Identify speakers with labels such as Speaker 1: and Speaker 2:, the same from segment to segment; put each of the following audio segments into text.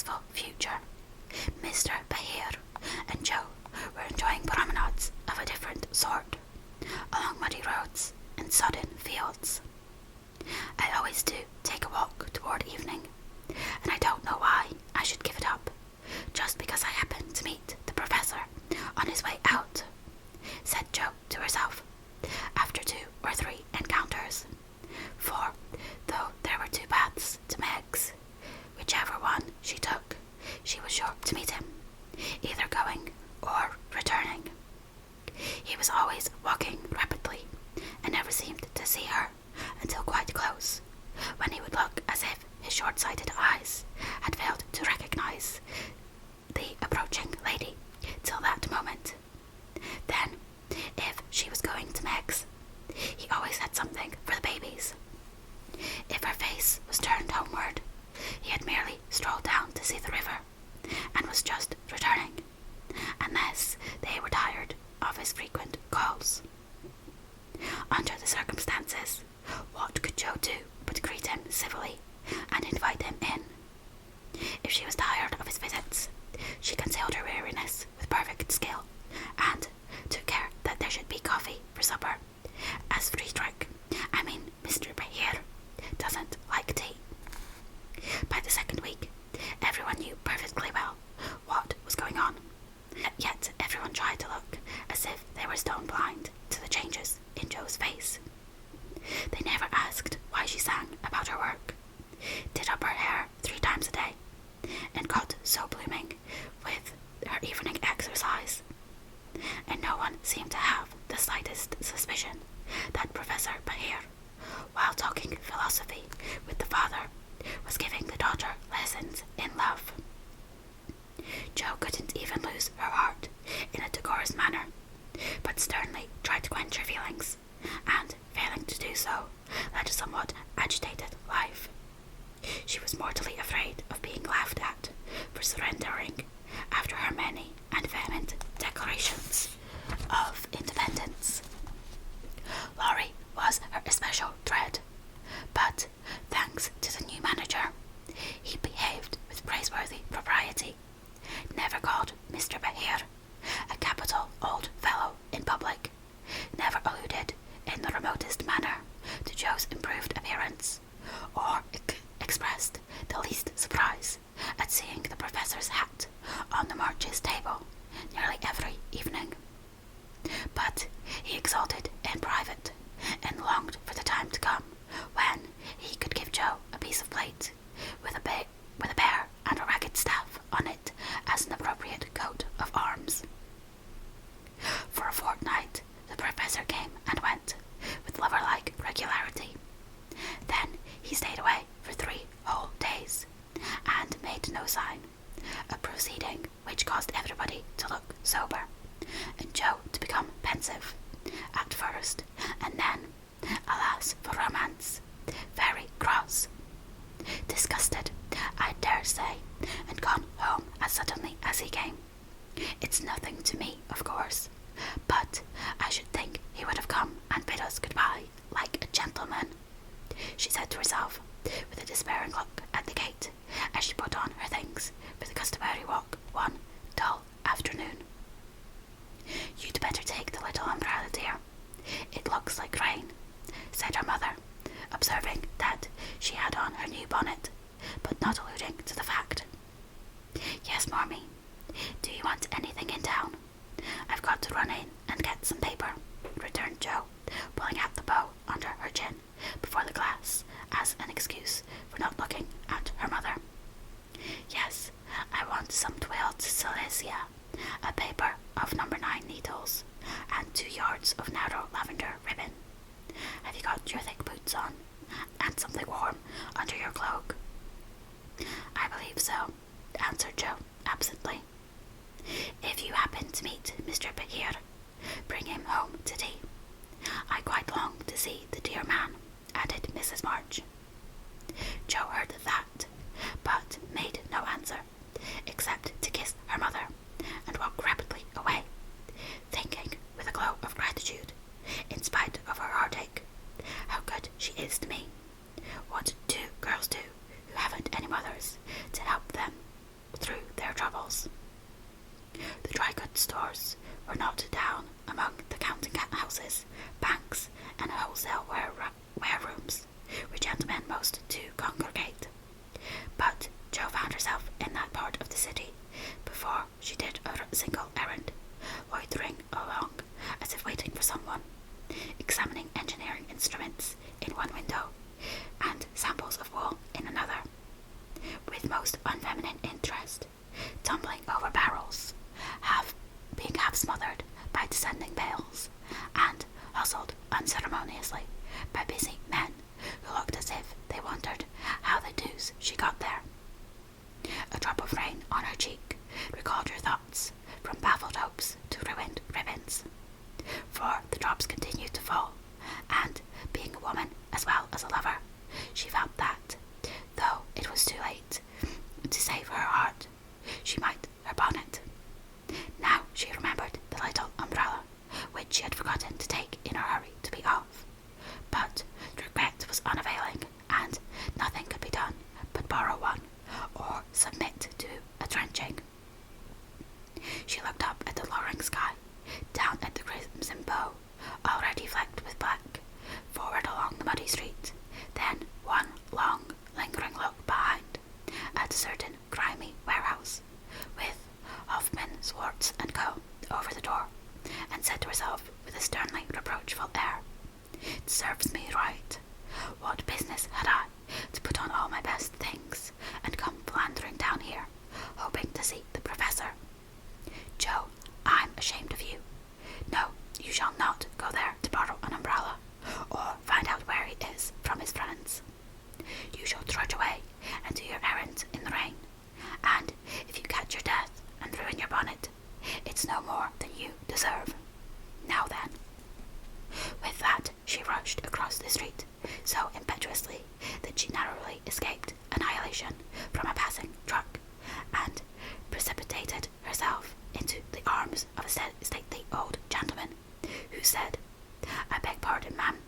Speaker 1: peaceful future. Mr. Bahir and Joe were enjoying promenades of a different sort, along muddy roads and sodden fields. I always do take a walk toward evening, and I don't know why I should give it up, just because I happened to meet the professor on his way out, said Jo to herself, after 2 or 3 encounters. For, though there were 2 paths to Meg's, whichever one she took, she was sure to meet him, either going or returning. He was always walking rapidly, and never seemed to see her until quite close, when he would look as if his short-sighted eyes had failed to recognize the approaching lady till that moment. Then, if she was going to Meg's, he always had something for the babies. If her face was turned homeward, he had merely strolled down to see the river, and was just returning, unless they were tired of his frequent calls. Under the circumstances, what could Jo do but greet him civilly and invite him in? If she was tired of his visits, she concealed her weariness with perfect skill, and took care that there should be coffee for supper, as Mr. Bahir doesn't like tea. By the second week, everyone knew perfectly well what was going on, yet everyone tried to look as if they were stone blind to the changes in Jo's face. They never asked why she sang about her work, did up her hair 3 times a day, and got so blooming with her evening exercise. And no one seemed to have the slightest suspicion that Professor Bahir, while talking philosophy with the father, was giving the daughter lessons in love. Jo couldn't even lose her heart in a decorous manner, but sternly tried to quench her feelings, and, failing to do so, led a somewhat agitated life. She was mortally afraid of being laughed at for surrendering after her many and vehement declarations of independence. Laurie was her especial dread, but, thanks to the new manager, he behaved with praiseworthy propriety, never called Mr. Bahir a capital old fellow in public, never alluded in the remotest manner to Jo's improved appearance, or expressed the least surprise at seeing the professor's hat on the March's table nearly every evening. But he exulted in private, and longed for the time to come when he could give Jo a piece of plate with a bear and a ragged staff on it as an appropriate coat of arms. For a fortnight, the professor came and went with lover-like regularity. Then he stayed away for 3 whole days, and made no sign, a proceeding which caused everybody to look sober, and Jo to become pensive, at first, and then, alas for romance, very cross. Disgusted, I dare say, and gone home as suddenly as he came. It's nothing to me, of course, but I should think he would have come and bid us goodbye like a gentleman, she said to herself, with a despairing look at the gate, as she put on her things for the customary walk one dull afternoon. You'd better take the little umbrella, dear. It looks like rain, said her mother, observing that she had on her new bonnet, but not alluding to the fact. Yes, Marmee. Do you want anything in town? I've got to run in and get some paper, returned Jo, pulling out the bow under her chin before the glass as an excuse for not looking at her mother. Yes, I want some twilled silesia, a paper of number 9 needles, and 2 yards of narrow lavender ribbon. Have you got your thick boots on, and something warm under your cloak? I believe so, answered Jo absently. If you happen to meet Mr. Bahir, bring him home to tea. I quite long to see the dear man, added Mrs. March. Jo heard that, but made no answer, except to kiss her mother, and walk rapidly away, thinking with a glow of gratitude, in spite of her heartache, how good she is to me. What do girls do who haven't any mothers to help them? for someone, examining engineering instruments in one window and samples of wool in another, with most unfeminine interest, tumbling over barrels, being half smothered by descending bales, and hustled unceremoniously by busy men who looked as if they wondered how the deuce she got there. A drop of rain on her cheek recalled her thoughts from baffled hopes to ruined ribbons, for the drops continued to fall, and, being a woman as well as a lover, she felt that, though it was too late to save her heart, she might her bonnet. Now she remembered the little umbrella, which she had forgotten to take in her hurry to be off, but the regret was unavailing, and nothing could be done but borrow one, or submit to a drenching. She looked up at the lowering sky, down at the crimson bow, already flecked with black, forward along the muddy street, then one long, lingering look behind, at a certain grimy warehouse, with Hoffman, Swartz and Co. over the door, and said to herself with a sternly reproachful air, "It serves me right. What business had I to put on all my best things and come philandering down here, hoping to see the professor? Joe, I'm ashamed of you. No, you shall not go there to borrow an umbrella, or find out where he is from his friends. You shall trudge away and do your errands in the rain, and if you catch your death and ruin your bonnet, it's no more than you deserve. Now then." With that, she rushed across the street so impetuously that she narrowly escaped annihilation from a passing truck, and precipitated herself into the arms of a stately old gentleman, who said, "I beg pardon, ma'am,"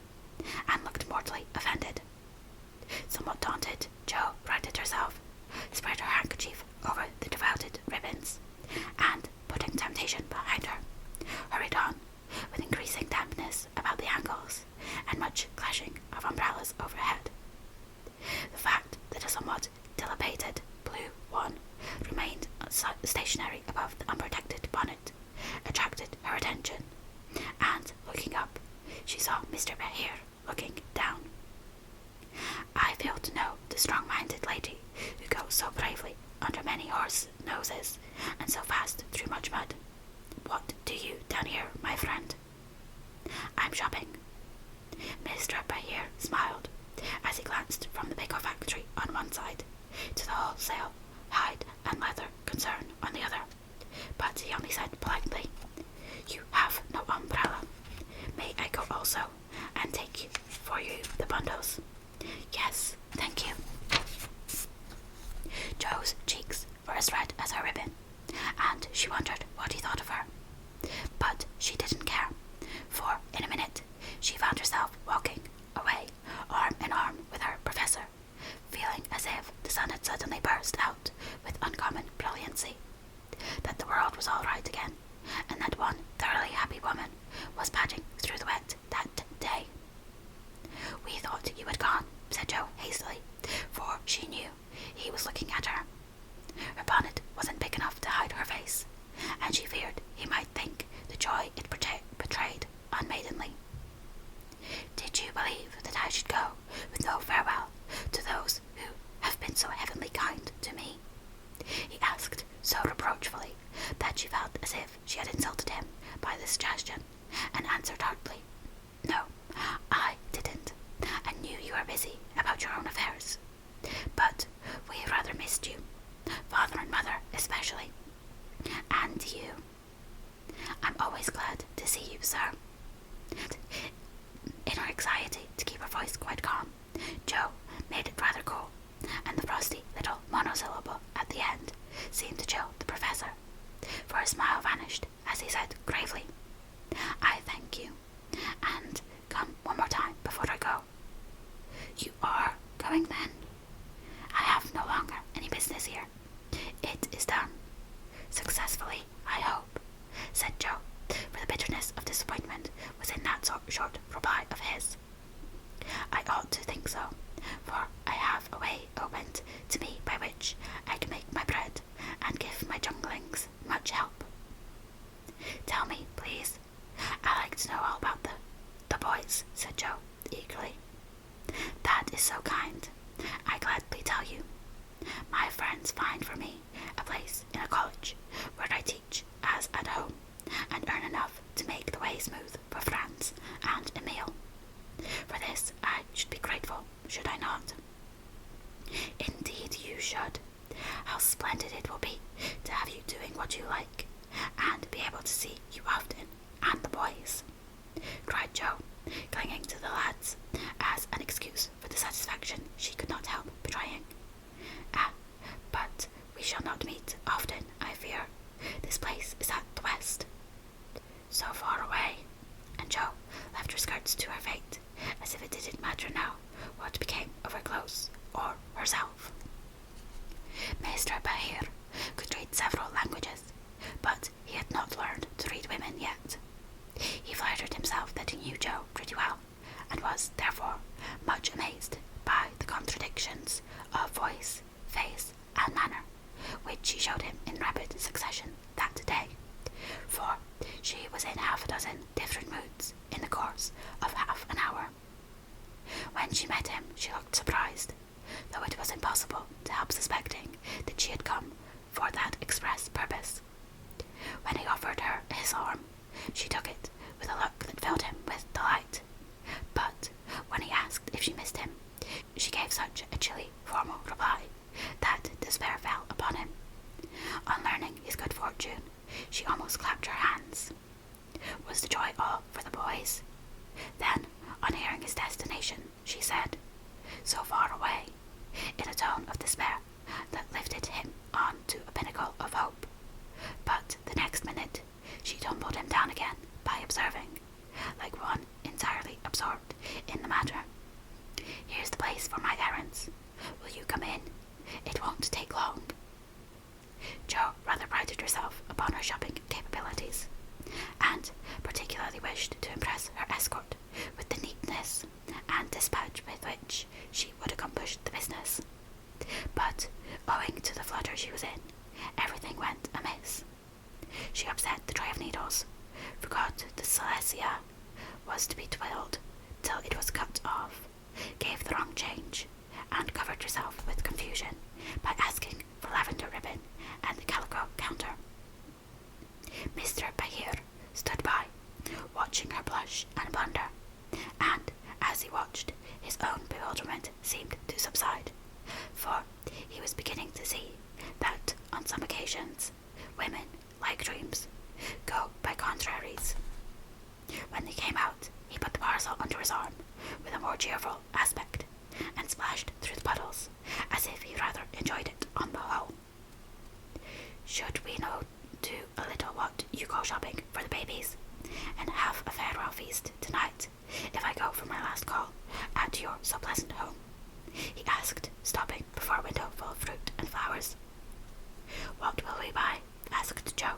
Speaker 1: and looked mortally offended. Somewhat daunted, Jo righted herself, spread her handkerchief over the devoted ribbons, and, putting temptation behind her, hurried on, with increasing dampness about the ankles, and much clashing of umbrellas overhead. The fact that a somewhat dilapidated blue one remained stationary above the unprotected bonnet attracted her attention, and, looking up, she saw Mr. Behir looking down. "I fail to know the strong-minded lady who goes so bravely under many horse noses and so fast through much mud. What do you down here, my friend?" "I'm shopping." Mr. Behir smiled as he glanced from the Baker factory on one side to the wholesale hide and leather concern on the other, but he only said politely, "You have no umbrella. May I go also and take for you the bundles?" "Yes, thank you." Jo's cheeks were as red as her ribbon, and she wondered what he thought of her. But she didn't care, for in a minute she found herself walking away arm in arm with her professor, feeling as if the sun had suddenly burst out with uncommon brilliancy, that the world was all right again, and that one thoroughly happy woman was padding through the wet that day. "We thought you had gone," said Jo hastily, for she knew he was looking at her. Her bonnet wasn't big enough to hide her face, and she feared he might think the joy it betrayed unmaidenly. "Did you believe that I should go with no farewell to those who have been so heavenly kind to me?" he asked so reproachfully that she felt as if she had insulted him by the suggestion, and answered tartly, "No, I didn't. I knew you were busy about your own affairs. But we rather missed you, father and mother especially, and you. I'm always glad to see you, sir." In her anxiety to keep her voice quite calm, Jo made it rather cool, and the frosty little monosyllable at the end seemed to chill the professor, for his smile vanished as he said gravely, "I thank you, and come one more time before I go." "You are going then?" "I have no longer any business here. It is done. Successfully, I hope," said Jo, for the bitterness of disappointment was in that short reply of his. "I ought to think so, for I have a way opened to me by which I can make my bread and give my junglings much help." "Tell me, please. I like to know all about friends find for me a place in a college where I teach as at home and earn enough to make the way smooth for Franz and Emil. For this I should be grateful, should I not? Indeed you should. How splendid it will be to have you doing what you like, and be able to see you often, and the boys, cried Jo, clinging to the lads as an excuse for the satisfaction she could not help betraying. Ah, but we shall not meet often, I fear. This place is at the west. So far away. And Jo left her skirts to her fate, as if it didn't matter now what became of her clothes or herself. Mr. Bahir could read several languages, but he had not learned to read women yet. He flattered himself that he knew Jo pretty well, and was, therefore, much amazed by the contradictions of voice, face, and manner, which she showed him in rapid succession that day, for she was in half a dozen different moods in the course of half an hour. When she met him, she looked surprised, though it was impossible to help suspecting that she had come for that express purpose. When he offered her his arm, she took it with a look that filled him with delight. But when he asked if she missed him, she gave such a chilly, formal reply that despair fell upon him. On learning his good fortune, she almost clapped her hands. Was the joy all for the boys? Then, on hearing his destination, she said, "So far away," in a tone of despair that lifted him on to a pinnacle of hope. But the next minute she tumbled him down again by observing, like one entirely absorbed in the matter, "Here's the place for my errands. Will you come in? It won't take long." Jo rather prided herself upon her shopping capabilities, and particularly wished to impress her escort with the neatness and dispatch with which she would accomplish the business. But, owing to the flutter she was in, everything went amiss. She upset the tray of needles, forgot the silesia was to be twirled till it was cut off, gave the wrong change, and covered herself with confusion by asking for lavender ribbon and the calico counter. Mr. Bahir stood by, watching her blush and blunder, and as he watched, his own bewilderment seemed to subside, for he was beginning to see that on some occasions women, like dreams, go by contraries. When they came out, he put the parcel under his arm with a more cheerful aspect, and splashed through the puddles, as if he rather enjoyed it on the whole. "Should we not do a little what you call shopping for the babies, and have a farewell feast tonight, if I go for my last call at your so pleasant home?" he asked, stopping before a window full of fruit and flowers. "What will we buy?" asked Jo,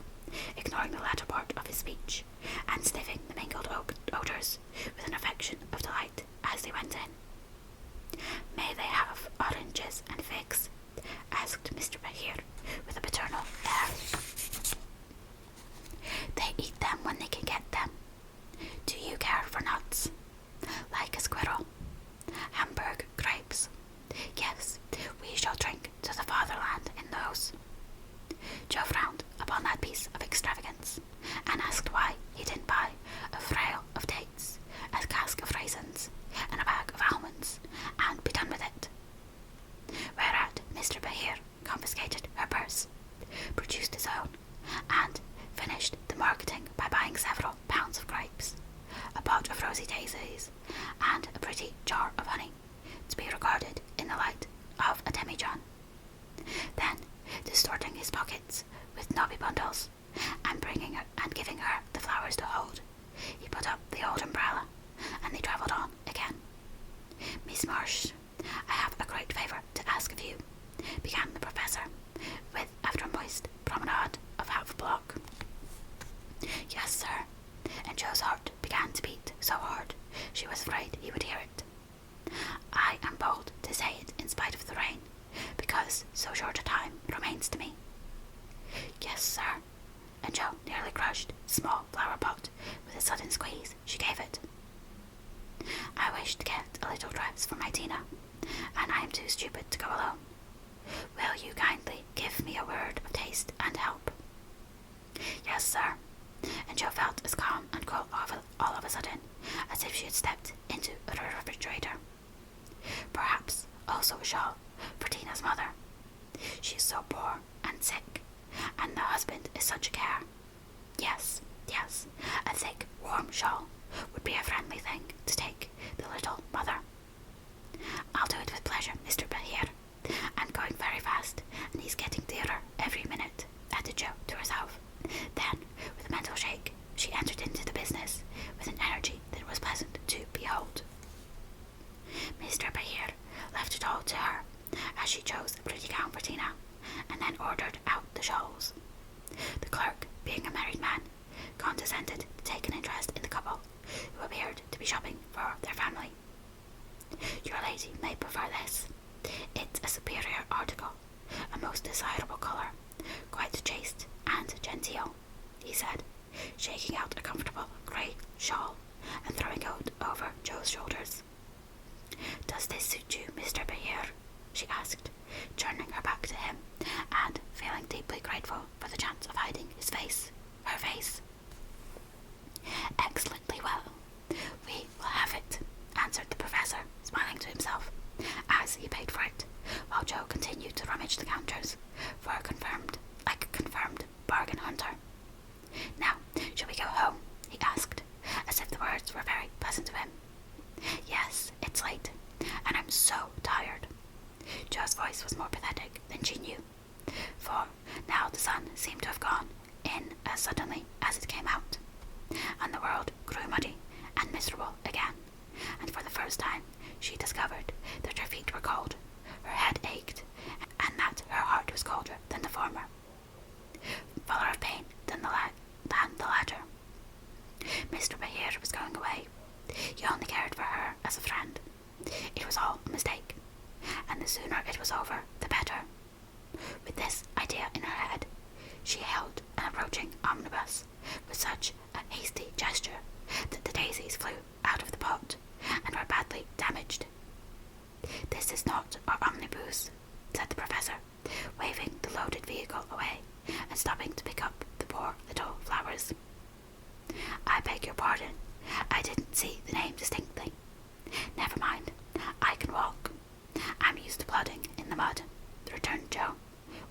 Speaker 1: ignoring the latter part of his speech, and sniffing the mingled odours with an affection of delight as they went in. "May they have oranges and figs?" asked Mr. Bahir with a paternal air. "They eat them when they can get them. Do you care for nuts?" "Like a squirrel." "Hamburg grapes?" "Yes, we shall drink to the fatherland in those." Jo frowned upon that piece of extravagance, and asked why he didn't buy a frail of dates, a cask of raisins, and a bag of almonds, and be done with it. Whereat Mr. Bahir confiscated her purse, produced his own, and finished the marketing by buying several pounds of grapes, a pot of rosy daisies, and a pretty jar of honey, to be regarded in the light of a demijohn. Then, distorting his pockets with knobby bundles, and giving her the flowers to hold, he put up the old umbrella, and they travelled on again. "Miss Marsh, I have a great favour to ask of you," began the professor, after a moist promenade of half a block. "Yes, sir," and Jo's heart began to beat so hard she was afraid he would hear it. "I am bold to say it in spite of the rain, because so short a time remains to me." "Yes, sir," and Jo nearly crushed the small flower pot with a sudden squeeze she gave it. "I wish to get a little dress for my Tina, and I am too stupid to go alone. Will you kindly she's so poor and sick, and the husband is such a care. Yes, yes, a thick, warm shawl would be a friendly thing to take the little mother. I'll do it with pleasure, Mr. Bahir. I'm going very fast, and he's getting dearer every minute, added Jo to herself. Then, with a mental shake, she entered into the business with an energy that was pleasant to behold. Mr. Bahir left it all to her, as she chose a pretty gown for Tina, and then ordered out the shawls. The clerk, being a married man, condescended to take an interest in the couple, who appeared to be shopping for their family. Your lady may prefer this. It's a superior article, a most desirable colour, quite chaste and genteel, he said, shaking out a comfortable grey shawl and throwing it over Jo's shoulders. Does this suit you, Mr. Bahir? She asked, turning her back to him and feeling deeply grateful for the chance of hiding her face. Excellently well. We will have it, answered the professor, smiling to himself, as he paid for it, while Jo continued to rummage the counters for a confirmed bargain hunter. Now, shall we go home? He asked, as if the words were very pleasant to him. Yes, it's late, and I'm so tired. Jo's voice was more pathetic than she knew, for now the sun seemed to have gone in as suddenly as it came out, and the world grew muddy and miserable again, and for the first time she discovered that her feet were cold, her head ached, and that her heart was colder than the former, fuller of pain than the latter. Mr. Bahir was going away. He only cared for her as a friend. It was all a mistake, and the sooner it was over, the better. With this idea in her head, she hailed an approaching omnibus with such a hasty gesture that the daisies flew out of the pot and were badly damaged. This is not our omnibus, said the professor, waving the loaded vehicle away and stopping to pick up the poor little flowers. I beg your pardon, I didn't see the name distinctly. Never mind, I can walk. I'm used to plodding in the mud, returned Jo,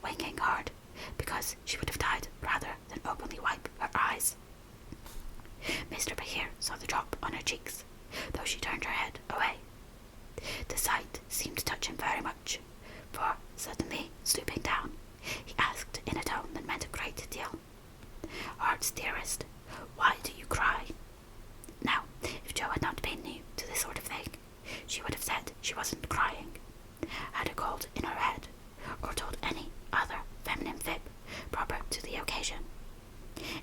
Speaker 1: winking hard, because she would have died rather than openly wipe her eyes. Mr. Bahir saw the drop on her cheeks, though she turned her head away. The sight seemed to touch him very much, for, suddenly stooping down, he asked in a tone that meant a great deal, Heart's dearest, why do you cry? Now, if Jo had not been new to this sort of thing, she would have said she wasn't crying, had a cold in her head, or told any other feminine fib proper to the occasion.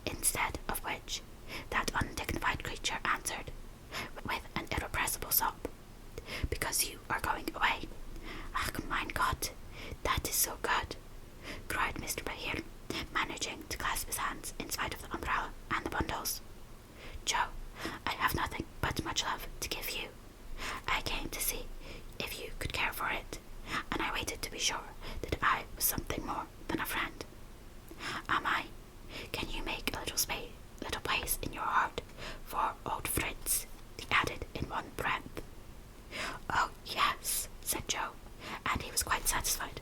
Speaker 1: Instead of which, that undignified creature answered, with an irrepressible sob, Because you are going away. Ach, mein Gott, that is so good, cried Mr. Bahir, managing to clasp his hands in spite of the umbrella and the bundles. Jo, I have nothing but much love to give you. I came to see if you could care for it, and I waited to be sure that I was something more than a friend. Am I? Can you make a little place in your heart for old Fritz? He added in one breath. Oh, yes, said Jo, and he was quite satisfied,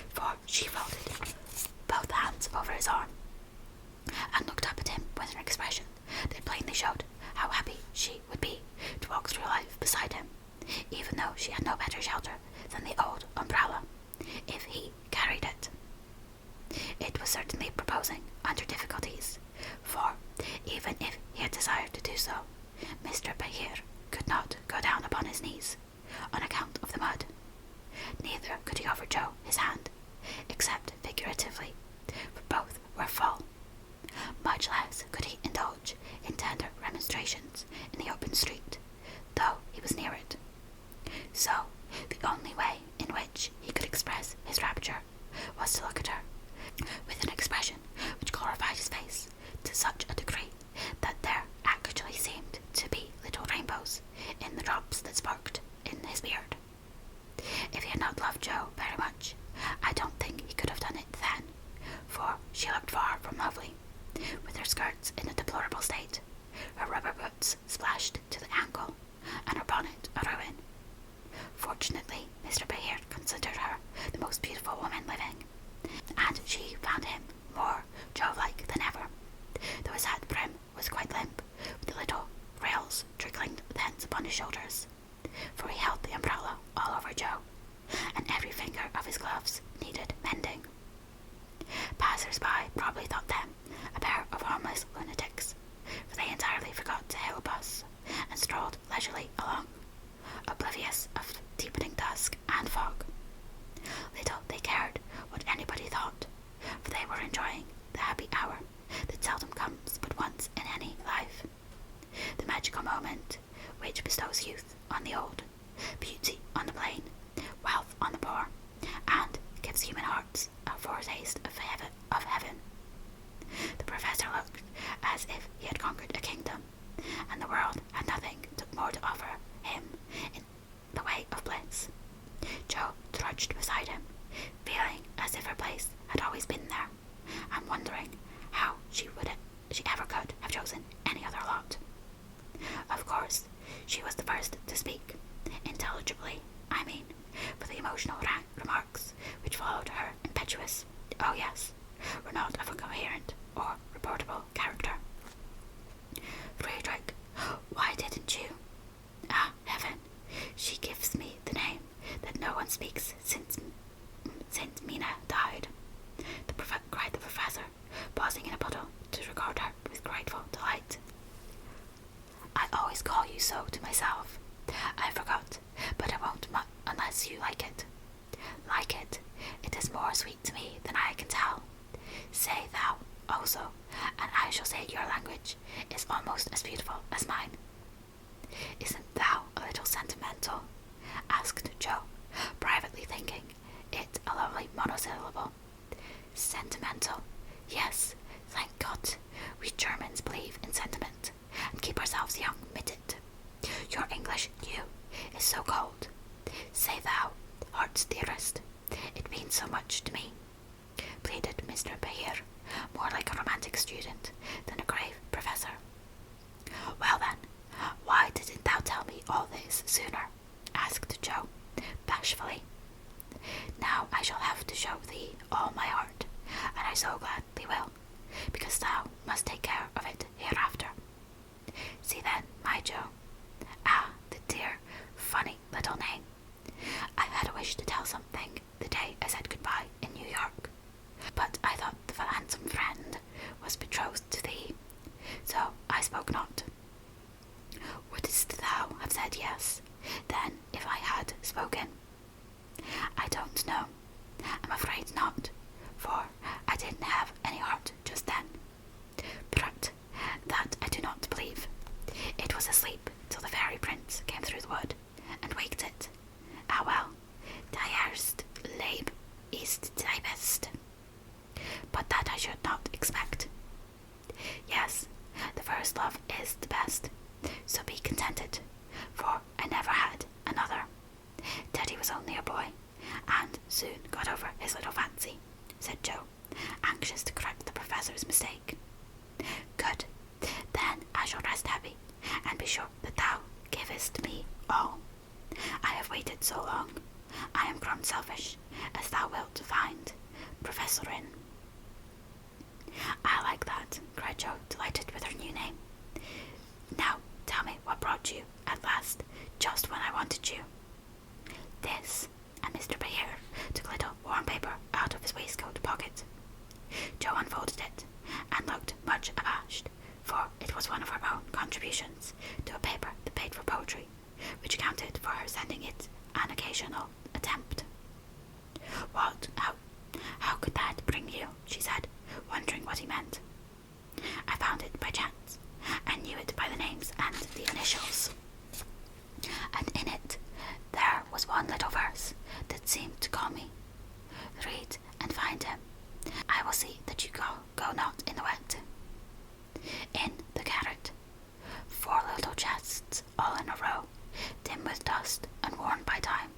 Speaker 1: for she folded both hands over his arm and looked up at him with an expression that plainly showed how happy she would be to walk through life beside him, even though she had no better shelter than the old umbrella, if he carried it. It was certainly proposing under difficulties, for even if he had desired to do so, Mr. Bahir could not go down upon his knees on account of the mud. Neither could he offer Jo his hand, except figuratively, for both were full. Much less could he indulge in tender remonstrations in the open street, though he was near it. So, the only way in which he could express his rapture was to look at her, with an expression which glorified his face to such a degree that there actually seemed to be little rainbows in the drops that sparkled in his beard. If he had not loved Jo very much, I don't think he could have done it then, for she looked far from lovely, with her skirts in a deplorable state, her rubber boots splashed to the ankle, and her bonnet a ruin. Fortunately, Mr. Bahir considered her the most beautiful woman living, passers-by probably thought them a pair of harmless lunatics, for they entirely forgot to hail a bus and strolled leisurely along, oblivious of deepening dusk and fog. Little they cared what anybody thought, for they were enjoying the happy hour that seldom comes but once in any life, the magical moment which bestows youth on the old, beauty on the plain, wealth on the poor, and gives human hearts a foretaste of heaven. The professor looked as if he had conquered a kingdom, and the world had nothing more to offer him in the way of bliss. Jo trudged beside him, feeling as if her place had always been there, and wondering how she ever could have chosen any other lot. Of course, she was the first to speak, intelligibly, I mean, for the emotional remarks which followed her impetuous "oh yes" were not of a coherent or reportable character. Friedrich, why didn't you? Ah, heaven, she gives me the name that no one speaks since Mina died, cried the professor, pausing in a puddle to regard her with grateful delight. I always call you so to myself. I forgot, but I won't unless you like it. Like it? It is more sweet to me than I can tell. Say thou also, and I shall say your language is almost as beautiful as mine. Isn't thou a little sentimental? Asked Jo, privately thinking it a lovely monosyllable. Sentimental? Yes, thank God. We Germans believe in sentiment, and keep ourselves young mit it. Your English, you, is so cold. Say thou, heart's dearest. It means so much to me, pleaded Mr. Behere, more like a romantic student than a grave professor. Well then, why didn't thou tell me all this sooner? Asked Jo, bashfully. Now I shall have to show thee all my heart, and I so gladly will, because thou must take care of it hereafter. See then, my Jo. Ah, the dear, funny little name. I had a wish to tell something the day I said goodbye in New York, but I thought the handsome friend was betrothed to thee, so I spoke not. Wouldst thou have said yes, then, if I had spoken? I don't know. I'm afraid not, for I didn't have any heart just then. But that I do not believe. It was asleep till the fairy prince came through the wood and waked it. Ah well, die erst Leb ist die best. But that I should not expect. Yes, the first love is the best, so be contented, for I never had another. Teddy was only a boy, and soon got over his little fancy, said Jo, anxious to correct the professor's mistake. Good, then I shall rest happy, and be sure that thou givest me all. I have waited so long, I am grown selfish, as thou wilt find, Professorin. I like that, cried Jo, delighted with her new name. Now, tell me what brought you, at last, just when I wanted you. This, and Mr. Behere took a little warm paper out of his waistcoat pocket. Jo unfolded it, and looked much abashed, for it was one of her own contributions to a paper that paid for poetry, which accounted for her sending it an occasional attempt. What? How could that bring you? She said, wondering what he meant. I found it by chance, and knew it by the names and the initials. And in it there was one little verse that seemed to call me. Read and find him. I will see that you go not in the wet. In the garret, 4 little chests all in a row, dim with dust and worn by time,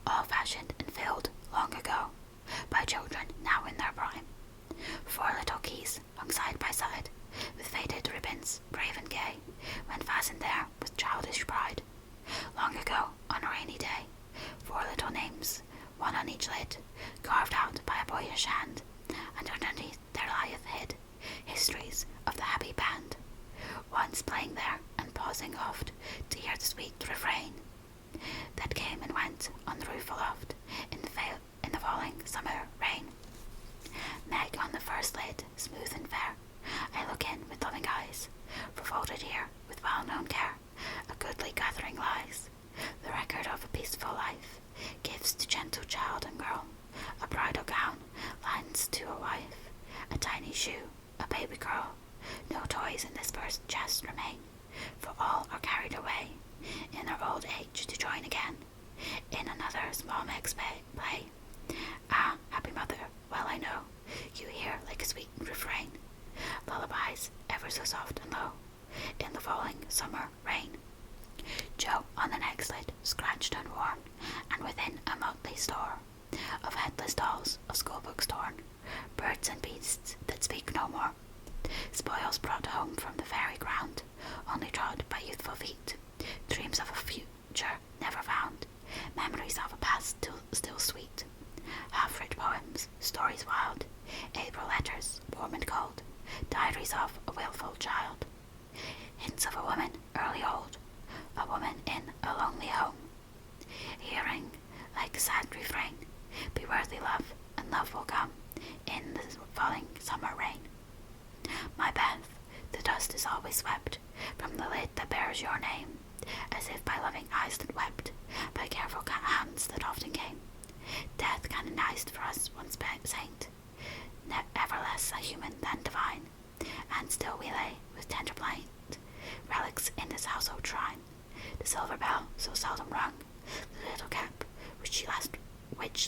Speaker 1: all fashioned and filled long ago by children now in their prime. 4 little keys hung side by side, with faded ribbons, brave and gay, when fastened there with childish pride. Long ago, on a rainy day, 4 little names, one on each lid, carved out by a boyish hand, and underneath there lieth hid histories of the happy band, once playing there and pausing oft to hear the sweet refrain that came and went on the roof aloft in the falling summer rain. Meg on the first dress to a wife, a tiny shoe, a baby girl. No toys in this first chest remain, for all are carried away in their old age to join again in another small mix play. Ah, happy mother, well I know you hear like a sweet refrain, lullabies ever so soft and low in the falling summer rain. Joe on the next lid, scratched and worn, and within a motley store of headless dolls, of schoolbooks torn, birds and beasts that speak no more, spoils brought home from the fairy ground, only trod by youthful feet, dreams of a future never found, memories of a past still sweet, half-read poems, stories wild, April letters, warm and cold, diaries of a willful child, hints of a woman early old, a woman in a lonely home, hearing like a sad refrain, be worthy love, and love will come in the falling summer rain. My Beth, the dust is always swept from the lid that bears your name, as if by loving eyes that wept, by careful hands that often came. Death canonized for us once saint, ever less a human than divine, and still we lay with tender blind relics in this household shrine. The silver bell so seldom rung, the little cap which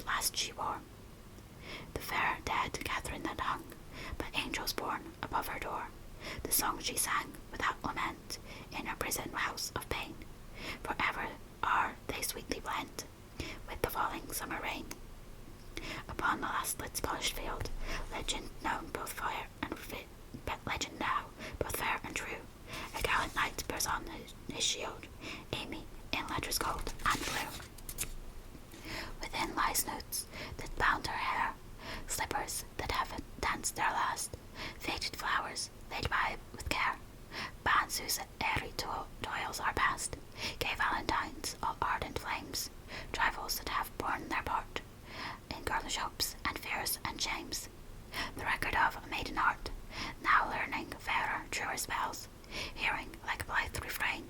Speaker 1: last she wore, the fair dead Catherine that hung by angels born above her door, the song she sang without lament in her prison house of pain, forever are they sweetly blent with the falling summer rain. Upon the last lid's polished field, legend known both fire and legend now both fair and true, a gallant knight bears on his shield, Amy in letters gold and blue. Within lies notes that bound her hair, slippers that haven't danced their last, faded flowers laid by with care, bands whose airy toils are past, gay valentines all ardent flames, trifles that have borne their part in girlish hopes and fears and shames, the record of a maiden heart, now learning fairer, truer spells, hearing like a blithe refrain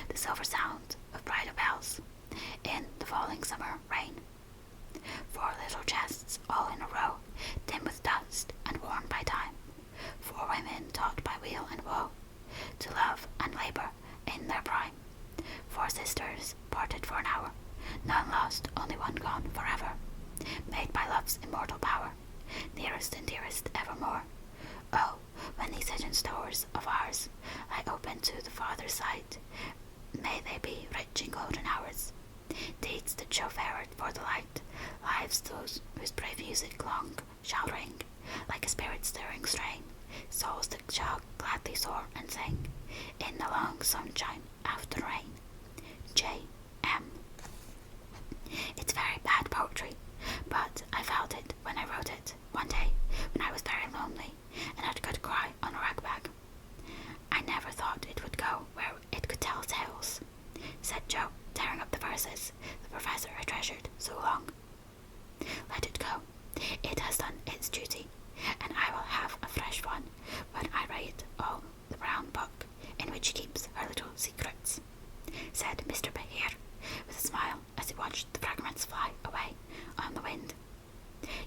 Speaker 1: the silver sound of bridal bells in the falling summer rain. 4 little chests all in a row, dim with dust and worn by time, 4 women taught by weal and woe to love and labour in their prime, 4 sisters parted for an hour, none lost, only one gone forever, made by love's immortal power, nearest and dearest evermore. Oh, when these hidden stores of ours lie open to the farther sight, may they be rich in golden hours, deeds that show fairer for the light, lives those whose brave music long shall ring, like a spirit-stirring strain, souls that shall gladly soar and sing, in the long sunshine after rain. J.M. It's very bad poetry, but I felt it when I wrote it, one day, when I was very lonely, and had a good cry on a rag-bag. I never thought it would go where it could tell tales, said Joe, tearing up the verses the professor had treasured so long. Let it go. It has done its duty, and I will have a fresh one when I write all the brown book in which he keeps her little secrets, said Mr. Behir, with a smile as he watched the fragments fly away on the wind.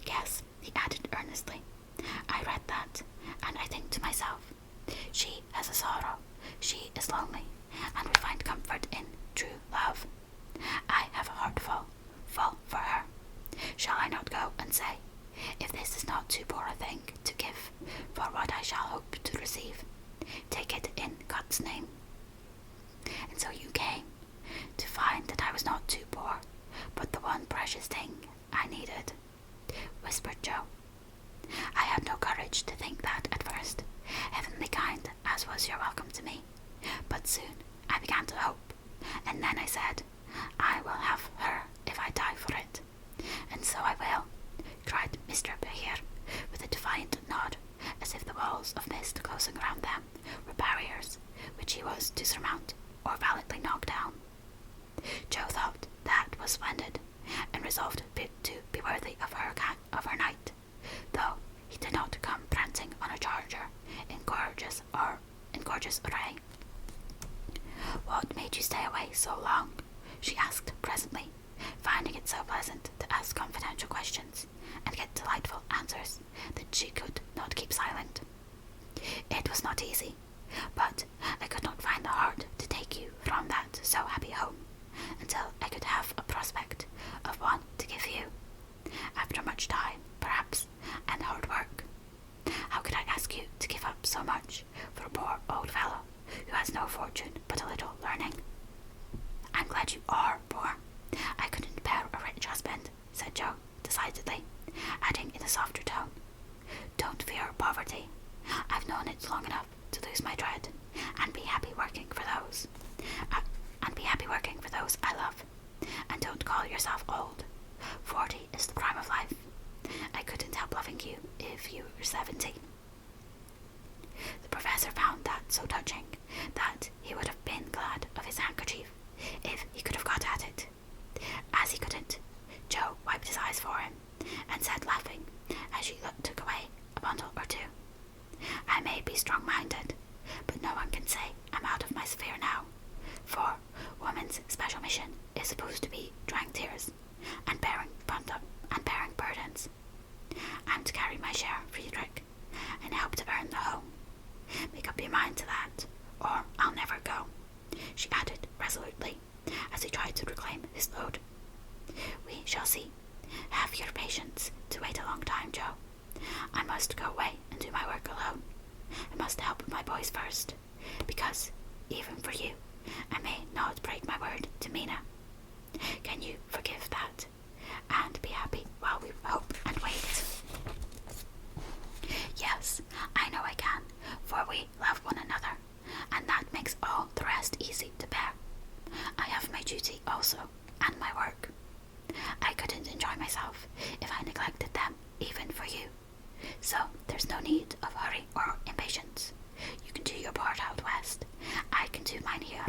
Speaker 1: Yes, he added earnestly, I read that, and I think to myself, she has a sorrow, she is lonely, and we find comfort in true love. I have a heart full for her. Shall I not go and say, if this is not too poor a thing to give for what I shall hope to receive, take it in God's name? And so you came, to find that I was not too poor, but the one precious thing I needed, whispered Joe. I had no courage to think that at first, heavenly kind as was your welcome to me, but soon I began to hope, and then I said, I will have her if I die for it. And so I will, cried Mr. Behir, with a defiant nod, as if the walls of mist closing around them were barriers which he was to surmount or valiantly knock down. Joe thought that was splendid, and resolved to be worthy of her knight, though he did not come prancing on a charger in gorgeous array. What made you stay away so long? She asked presently, finding it so pleasant to ask confidential questions and get delightful answers that she could not keep silent. It was not easy, but I could not find the heart to take you from that so happy home until I could have a prospect of one to give you, after much time, perhaps, and hard work. How could I ask you to give up so much for a poor old fellow who has no fortune but a little learning? I'm glad you are poor. I couldn't bear a rich husband, said Joe, decidedly, adding in a softer tone, don't fear poverty. I've known it long enough to lose my dread, and be happy working for those. I love. And don't call yourself old. 40 is the prime of life. I couldn't help loving you if you were 70. The professor found that so touching that he would have been glad of his handkerchief if he could have got at it. As he couldn't, Joe wiped his eyes for him and said, laughing, as she took away a bundle or two, I may be strong-minded, but no one can say I'm out of my sphere now, for woman's special mission is supposed to be drying tears and bearing burdens. I'm to carry my share, Friedrich, and help to earn the home. Make up your mind to that, or I'll never go, she added resolutely, as he tried to reclaim his load. We shall see. Have your patience to wait a long time, Joe. I must go away and do my work alone. I must help my boys first, because, even for you, I may not break my word to Mina. Can you forgive that, and be happy while we hope and wait? Yes, I know I can, for we love one another, and that makes all the rest easy to bear. I have my duty also, and my work. I couldn't enjoy myself if I neglected them, even for you. So there's no need of hurry or impatience. You can do your part out west, I can do mine here,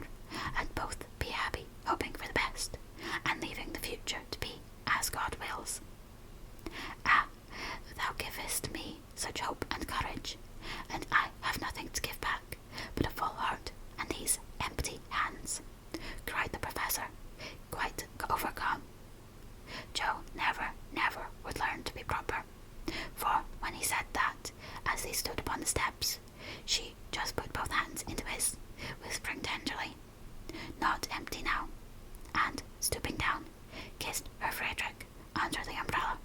Speaker 1: and both be happy, hoping for the best, and leaving the future to be as God wills. Ah, thou givest me such hope and courage, and I have nothing to give back but a full heart and these empty hands, cried the professor, quite overcome. Joe never would learn to be proper, for when he said that, as they stood upon the steps, she just put both hands into his, whispering tenderly, not empty now, and, stooping down, kissed her Frederick under the umbrella.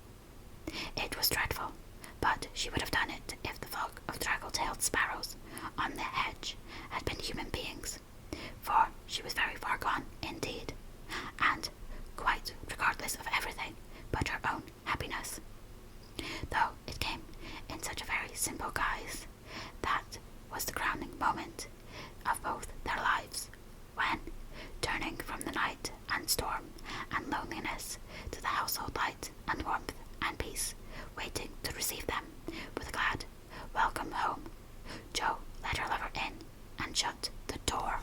Speaker 1: It was dreadful, but she would have done it if the flock of draggle-tailed sparrows on the hedge had been human beings, for she was very far gone indeed, and quite regardless of everything but her own happiness, though it came in such a very simple guise. That was the crowning moment of both their lives, when, turning from the night and storm and loneliness to the household light and warmth and peace waiting to receive them with a glad welcome home, Joe led her lover in and shut the door.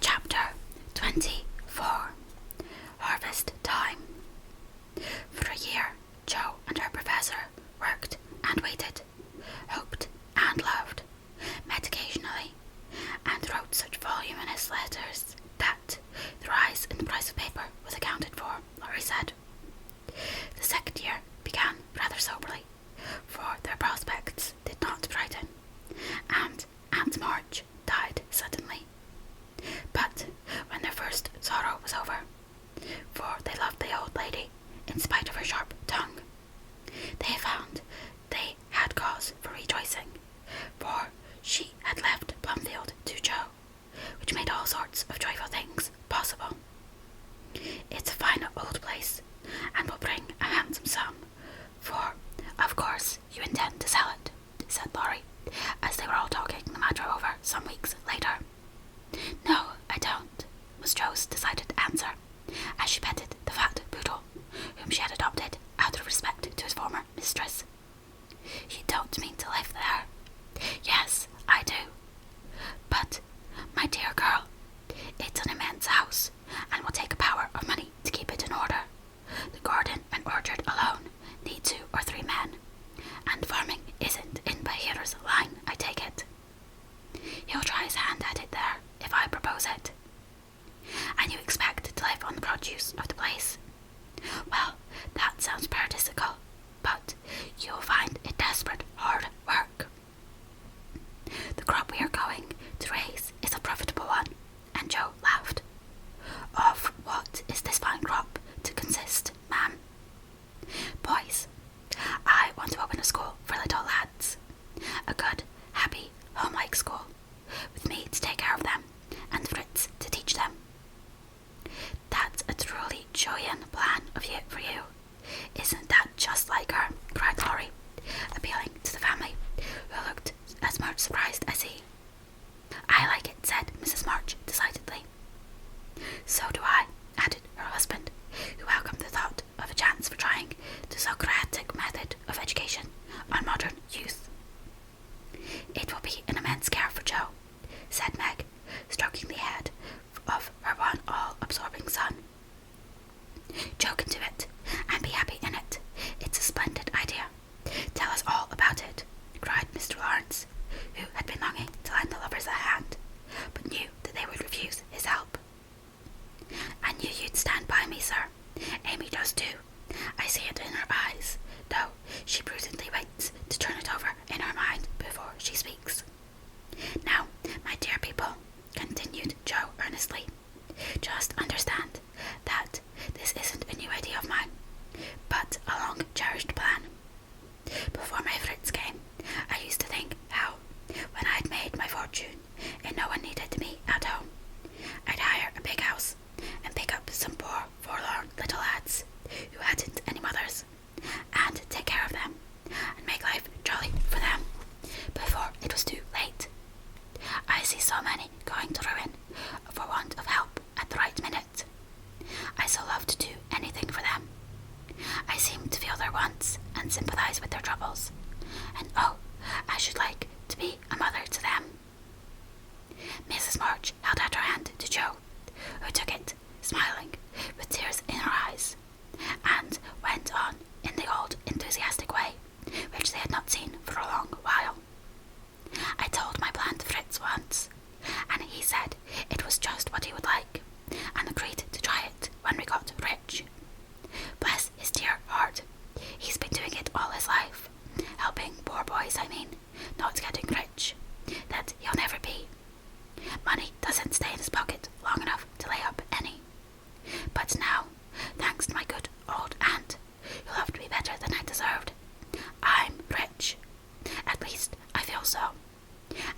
Speaker 1: Chapter 24. Harvest Time. For a year, Joe and her professor worked and waited, hoped and loved, met occasionally, and wrote such voluminous letters that the rise in the price of paper was accounted for, Laurie said. The second year began rather soberly, for their prospects did not brighten, and Aunt March died suddenly. But when their first She prudently waits to turn it over in her mind before she speaks. Now, my dear people, continued Joe earnestly, just understand that this isn't a new idea of mine, but a long-cherished plan. Before my Fritz came, I used to think how, when I'd made my fortune and no one needed me at home, I'd hire a big house and pick up some poor, forlorn little lads who hadn't any mothers, and take care of them and make life jolly for them before it was too late. I see so many going to ruin for want of help at the right minute. I so love to do anything for them. I seem to feel their wants and sympathize with their troubles, and oh, I should like to be a mother to them. Mrs. March held out her hand to Joe, who took it, smiling, with tears in her eyes, and went on in the old enthusiastic way, which they had not seen for a long while. I told my plan to Fritz once, and he said it was just what he would like, and agreed to try it when we got rich. Bless his dear heart, he's been doing it all his life, helping poor boys, not getting rich, that he'll never be. Money doesn't stay in his pocket long enough to lay up any. But now, thanks to my good old aunt, who loved me better than I deserved, I'm rich. At least I feel so.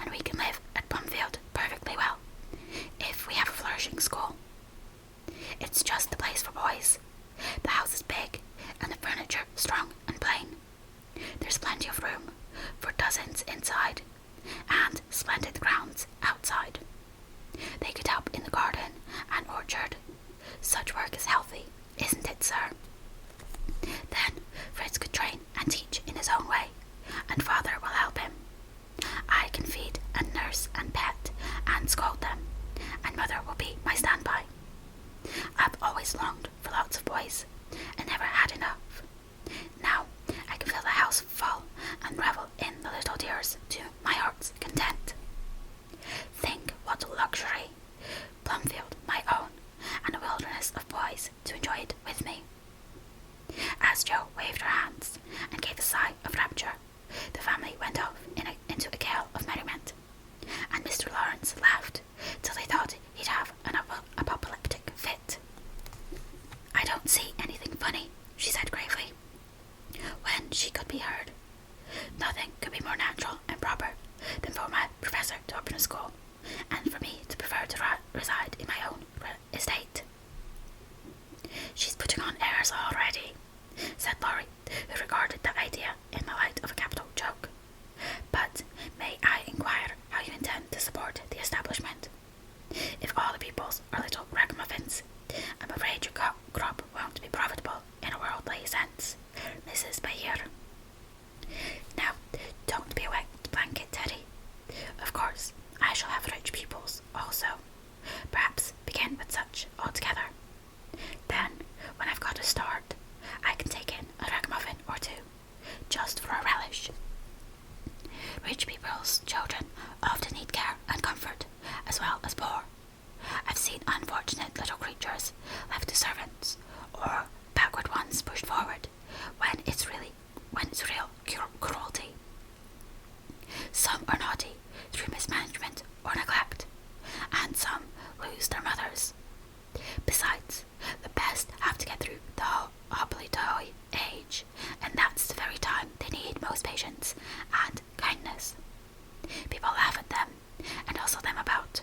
Speaker 1: And we can live at Plumfield perfectly well, if we have a flourishing school. It's just the place for boys. The house is big, and the furniture strong and plain. There's plenty of room for dozens inside, and splendid grounds outside. They could help in the garden and orchard. Such work is healthy, isn't it, sir? Then Fritz could train and teach in his own way, and father will help him. I can feed and nurse and pet and scold them, and mother will be my standby. I've always longed for lots of boys, and never had enough. Now I can fill the house full and revel in the little dears to my heart's content. Think what a luxury! Plumfield my own, and a wilderness of boys to enjoy it with me. As Jo waved her hands and gave a sigh of rapture, the family went off into a gale of merriment, and Mr. Lawrence laughed till they thought he'd have an apoplectic fit. I don't see anything funny, she said gravely, when she could be heard. Nothing could be more natural and proper than for my professor to open a school, and for me to prefer to reside in my own estate. She's putting on airs already, said Laurie, who regarded the idea in the light of a capital joke. But may I inquire how you intend to support the establishment? If all the pupils are little ragamuffins, I'm afraid your crop won't be profitable in a worldly sense, Mrs. Bayard. Now, don't be a wet blanket, Teddy. Of course, I shall have rich pupils also. Perhaps begin with such altogether. Then, when I've got a start, I can take in a ragamuffin or two, just for a relish. Rich people's children often need care and comfort, as well as poor. I've seen unfortunate little creatures left to servants, or backward ones pushed forward, when it's real cruelty. Some are naughty through mismanagement or neglect, and some lose their mothers. Besides, the best have to get through the hobbly-dory age, and that's the very time they need most patience and kindness. People laugh at them and hustle them about,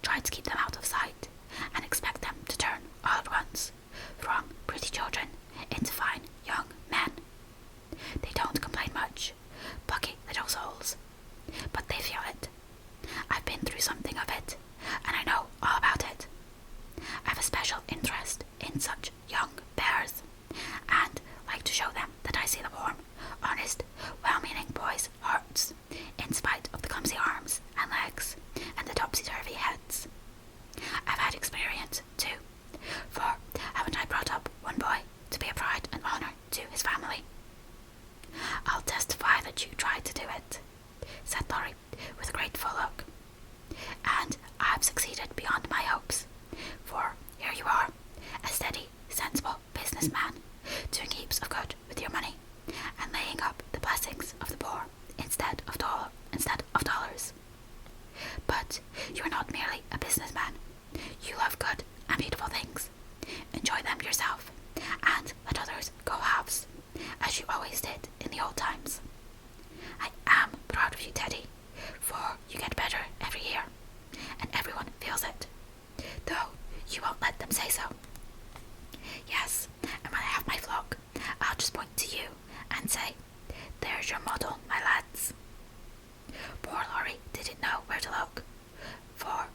Speaker 1: try to keep them out of sight, and expect them to turn all at once from pretty children into fine young men. They don't complain much, plucky little souls, but they feel it. I've been through something of it, and I know all about it. I've a special interest in such young bears, and like to show them that I see the warm, honest, well-meaning boys' hearts, in spite of the clumsy arms and legs and the topsy-turvy heads. I've had experience, too, for haven't I brought up one boy to be a pride and honour to his family? I'll testify that you tried to do it, said Laurie with a grateful look, and I've succeeded beyond my hopes, for here you are, a steady, sensible businessman, doing heaps of good with your money, and laying up always did in the old times. I am proud of you, Teddy, for you get better every year, and everyone feels it, though you won't let them say so. Yes, and when I have my flock, I'll just point to you and say, there's your model, my lads. Poor Laurie didn't know where to look, for,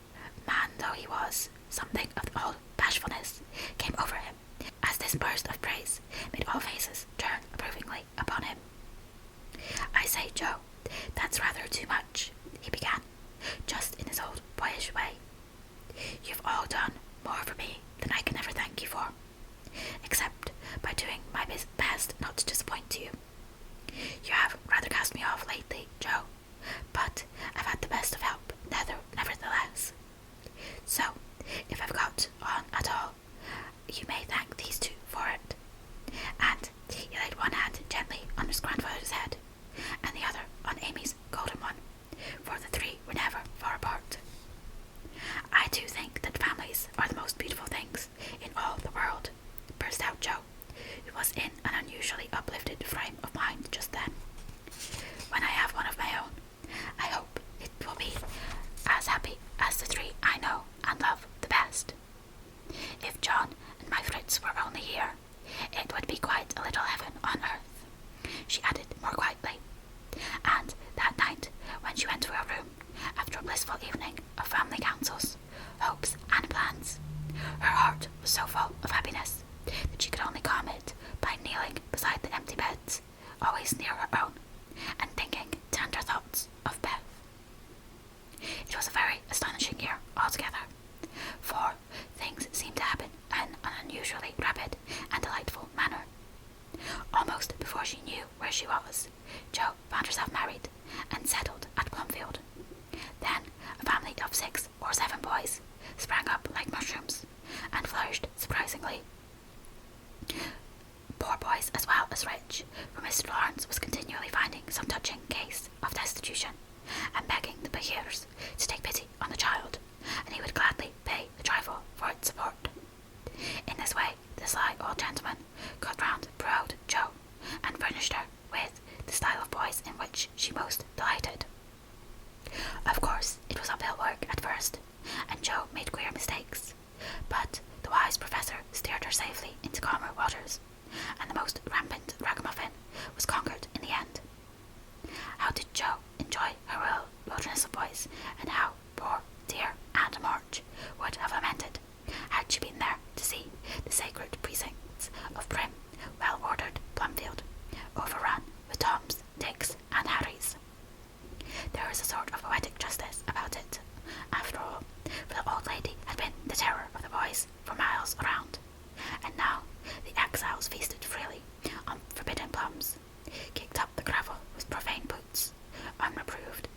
Speaker 1: man though he was, something of the old bashfulness came over him as this burst of praise made all faces turn approvingly upon him. I say, Joe, that's rather too much, he began, just in his old boyish way. You've all done more for me than I can ever thank you for, except by doing my best not to disappoint you. You have rather cast me off lately, Joe, but I've had the best of help nevertheless. So, if I've got on at all, you may thank these two for it. And he laid one hand gently on his grandfather's head, and the other on Amy's golden one, for the three were never far apart. I do think that families are the most beautiful things in all the world, burst out Joe, who was in an unusually uplifted frame of mind just then. When I have one of my own, I hope it will be as happy as the three I know and love the best. If John and my Fritz were only here, it would be quite a little heaven on earth, she added more quietly. And that night, when she went to her room, after a blissful evening of family councils, hopes and plans, her heart was so full of happiness that she could only calm it by kneeling beside the empty beds, always near her own, and thinking tender thoughts of Beth. It was a very astonishing year altogether, for things seemed to happen in an unusually rapid and delightful manner. Almost before she knew where she was, Jo found herself married and settled at Plumfield. Then a family of 6 or 7 boys sprang up like mushrooms and flourished surprisingly. Poor boys as well as rich, for Mr. Lawrence was continually finding some touching case of destitution and begging the Bahirs to take pity on the child, and he would gladly pay a trifle for its support. In this way, the sly old gentleman got round proud Jo and furnished her with the style of boys in which she most delighted. Of course, it was uphill work at first, and Jo made queer mistakes, but the wise professor steered her safely into calmer waters, and the most rampant ragamuffin was conquered in the end. How did Jo enjoy her real wilderness of boys, and how poor dear Aunt March would have lamented had she been there to see the sacred precincts of prim, well-ordered Plumfield overrun with Toms, Dicks, and Harrys. There was a sort of poetic justice about it, after all, for the old lady had been the terror of the boys for miles around, and now the exiles feasted freely on forbidden plums, kicked up the gravel with profane boots, unreproved,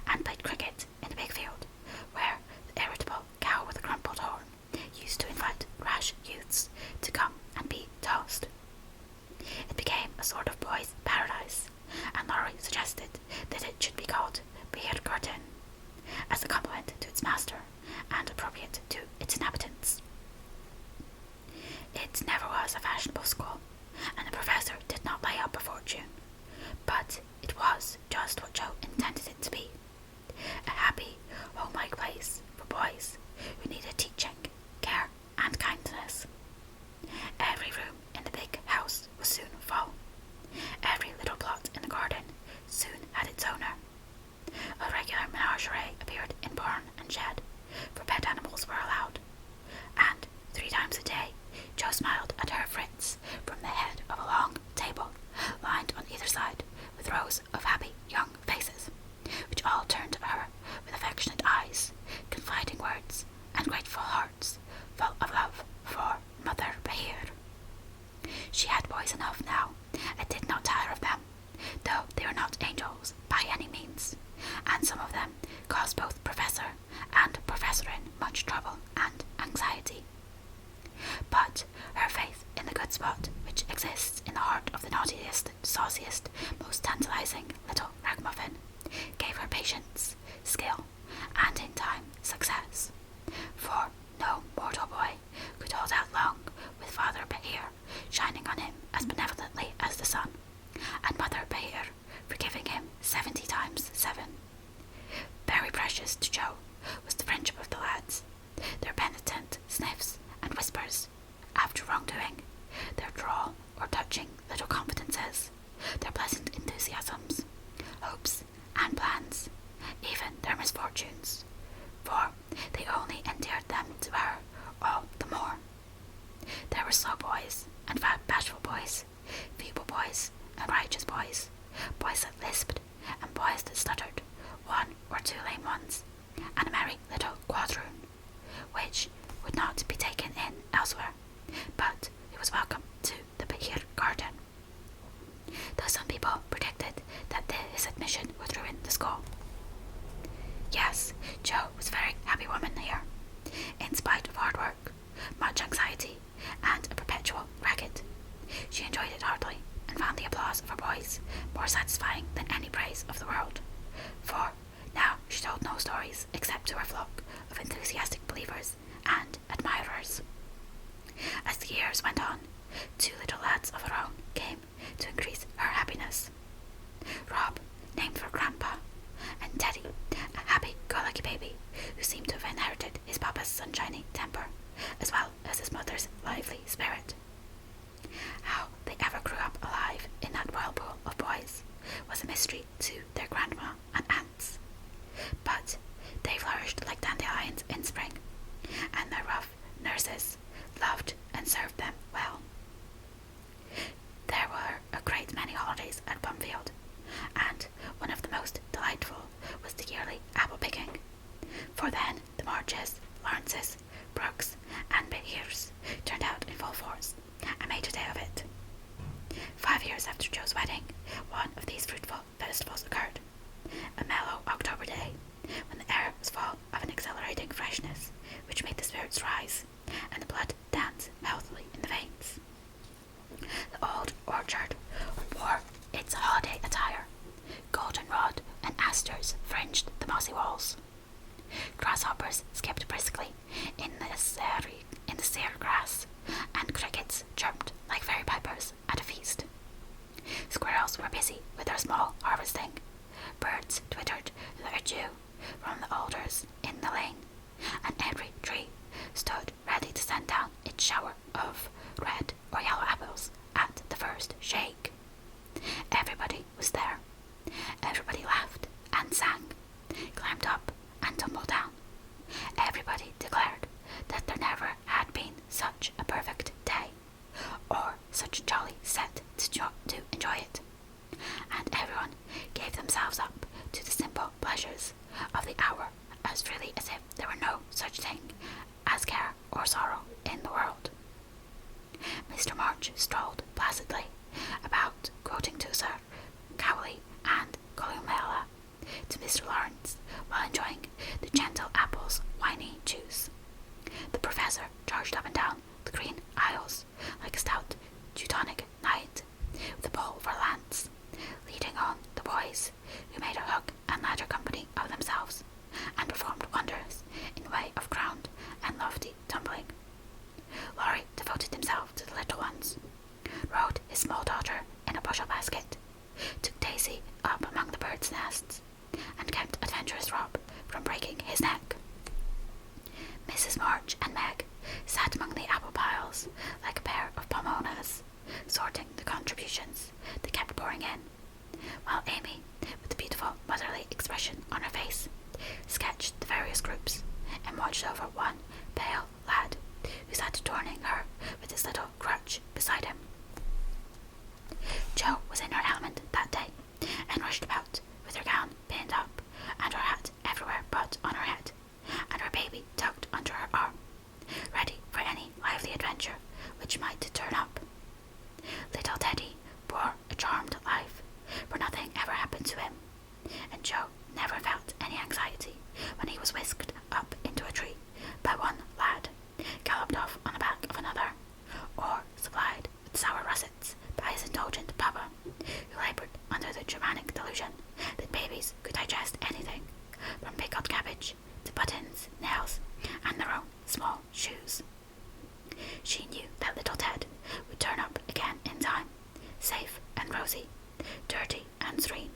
Speaker 1: and played cricket in the big field, where the irritable cow with a crumpled horn used to invite rash youths to come and be tossed. It became a sort of boys' paradise, and Laurie suggested that it should be called Beergarten, as a compliment to its master and appropriate to its inhabitants. It never was a fashionable school, and the professor did not lay up a fortune, but it was just what Jo intended it to be, a happy, home-like place for boys who needed teaching, care, and kindness. Every room in the big house was soon full. Every little plot in the garden soon had its owner. A regular menagerie appeared in barn and shed, for pet animals were allowed, and 3 times a day Jo smiled at her Fritz from the head of a long table lined on either side with rows of happy young faces, which all turned to her with affectionate eyes, confiding words, and grateful hearts full of love for Mother Bahir. She had boys enough now, and did not tire of them, though they were not angels by any means, and some of them caused both Professor and Professorin much trouble and anxiety. But her faith in the good spot which exists in the heart of the naughtiest, sauciest, most tantalizing little ragamuffin gave her patience, skill, and in time success, for no mortal boy could hold out long with Father Bahir shining on him as benevolently as the sun, boys that lisped, and boys that stuttered, one or two lame ones, and a merry little quadroon, which would not be taken in elsewhere, but who was welcome to the Bahir garden, though some people predicted that his admission would ruin the school. Yes, Jo was a very happy woman here, in spite of hard work, much anxiety, and a perpetual racket. She enjoyed it heartily, and found the applause of her boys more satisfying than any praise of the world, for now she told no stories except to her flock of enthusiastic believers and admirers. As the years went on, two little lads of her own came to increase her happiness. Rob, named for Grandpa, and Teddy, a happy-go-lucky baby who seemed to have inherited his papa's sunshiny temper, as well as his mother's lively spirit. How they ever grew up alive in that whirlpool of boys was a mystery to their grandma and aunts, but they flourished like dandelions in spring, and their rough nurses loved and served them well. There were a great many holidays at Plumfield, and one of the most delightful was the yearly apple picking, for then the Marches, Lawrences, Brooks, and Behirs turned out in full force and made a day of it. 5 years after Jo's wedding, one of these fruitful festivals occurred, a mellow October day, when the air was full of an exhilarating freshness which made the spirits rise and the blood dance healthily in the veins. The old orchard wore its holiday attire. Goldenrod and asters fringed the mossy walls. Grasshoppers skipped briskly in the sere grass, and crickets chirped like fairy pipers at a feast. Squirrels were busy with their small harvesting. Birds twittered their dew from the alders in the lane, and every tree stood ready to send down its shower of red or yellow apples at the first shake. Everybody was there. Everybody laughed and sang, climbed up and tumbled down. Everybody declared that there never had been such a perfect day, or such a jolly set to enjoy it, and everyone gave themselves up to the simple pleasures of the hour as freely as if there were no such thing as care or sorrow in the world. Mr. March strolled placidly about, quoting Tusser, Cowley, and Columella to Mr. Lawrence, while enjoying the gentle apple's winey juice. The professor charged up and down the green aisles like a stout Teutonic knight, with a pole for a lance, leading on the boys, who made a hook and ladder company of themselves, and performed wonders in the way of ground and lofty tumbling. Laurie devoted himself to the little ones, rode his small daughter in a bushel basket, took Daisy up among the birds' nests, and kept adventurous Rob from breaking his neck. Mrs. March and Meg sat among the apple piles like a pair of pomonas, sorting the contributions that kept pouring in, while Amy, with a beautiful motherly expression on her face, sketched the various groups and watched over one pale lad who sat adorning her with his little crutch beside him. Jo was in her element that day, and rushed about with her gown pinned up and her hat everywhere but on her head, and her baby tucked under her arm, ready for any lively adventure which might turn up. Little Teddy bore a charmed life, for nothing ever happened to him, and Jo never felt any anxiety when he was whisked up into a tree by one lad, galloped off on the back of another, or supplied with sour russets by his indulgent papa, who laboured under the Germanic delusion that babies could digest anything, from pickled cabbage to buttons, nails, and their own small shoes. She knew that little Ted would turn up again in time, safe and rosy, dirty and serene,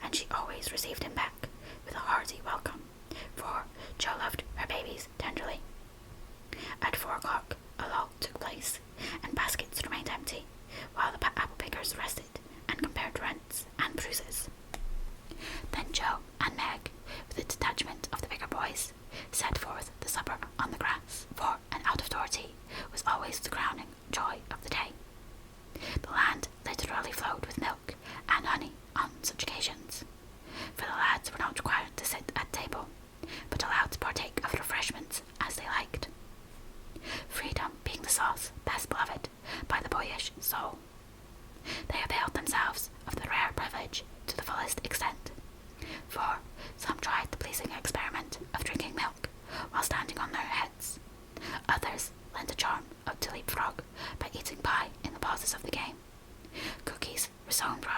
Speaker 1: and she always received him back with a hearty welcome, for Jo loved her babies tenderly. At 4 o'clock a lull took place, and baskets remained empty, while the apple pickers rested and compared rents and bruises. Then Jo and Meg, with a detachment of the bigger boys, set forth the supper on the grass, for an out-of-door tea was always the crowning joy of the day. The land literally flowed with milk and honey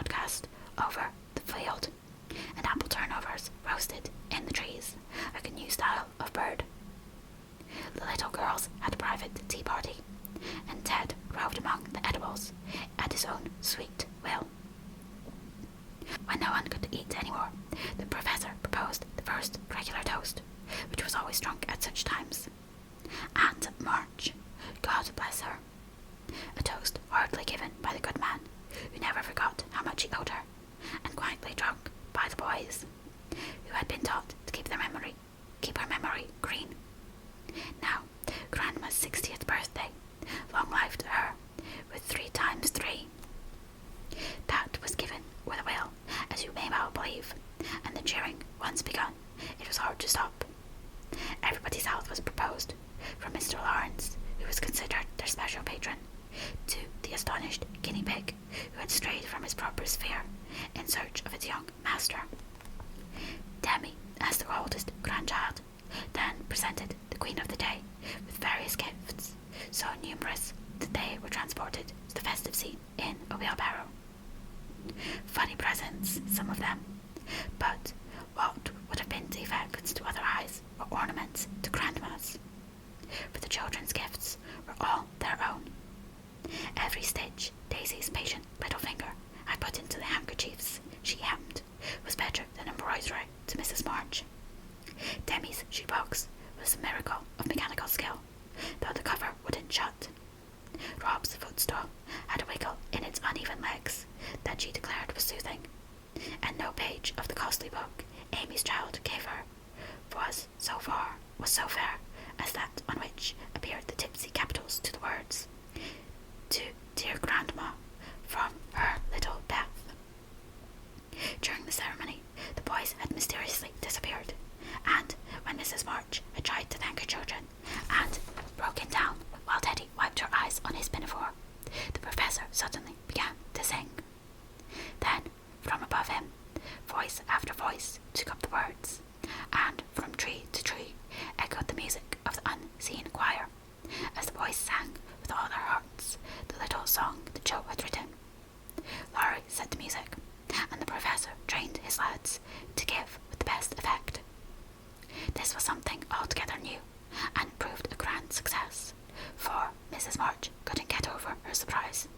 Speaker 1: broadcast over the field, and apple turnovers roasted in the trees like a new style of bird. The little girls had a private tea party, and Ted roved among the edibles at his own sweet will. When no one could eat any more, the professor proposed the first regular toast, which was always drunk at such times. Aunt March, God bless her. A toast hardly given by the good man, who never forgot how much he owed her, and quietly drunk by the boys, who had been taught to keep her memory green. Now, Grandma's 60th birthday, long life to her, with 3 times 3. That was given with a will, as you may well believe, and the cheering once begun, it was hard to stop. Everybody's health was proposed, from Mr. Lawrence, who was considered their special patron, to the astonished guinea pig, who had strayed from his proper sphere in search of its young master. Demi, as their oldest grandchild, then presented the queen of the day with various gifts, so numerous that they were transported to the festive scene in a wheelbarrow. Funny presents, some of them, but what would have been defects to other eyes were ornaments to grandmas, for the children's gifts were all their own. Every stitch Daisy's patient little finger had put into the handkerchiefs she hemmed was better than embroidery to Mrs. March. Demi's shoebox was a miracle of mechanical skill, though the cover wouldn't shut. Rob's footstool had a wiggle in its uneven legs that she declared was soothing, and no page of the costly book Amy's child gave her was so fair as that on which appeared the tipsy capitals to the words, "To dear Grandma, from her little Beth." During the ceremony, the boys had mysteriously disappeared, and when Mrs. March had tried to thank her children, and broken down while Teddy wiped her eyes on his pinafore, the professor suddenly began to sing. Then, from above him, voice after voice took up the words, and from tree to tree echoed the music of the unseen choir, as the boys sang with all their hearts the little song that Joe had written. Laurie set the music, and the professor trained his lads to give with the best effect. This was something altogether new, and proved a grand success, for Mrs. March couldn't get over her surprise,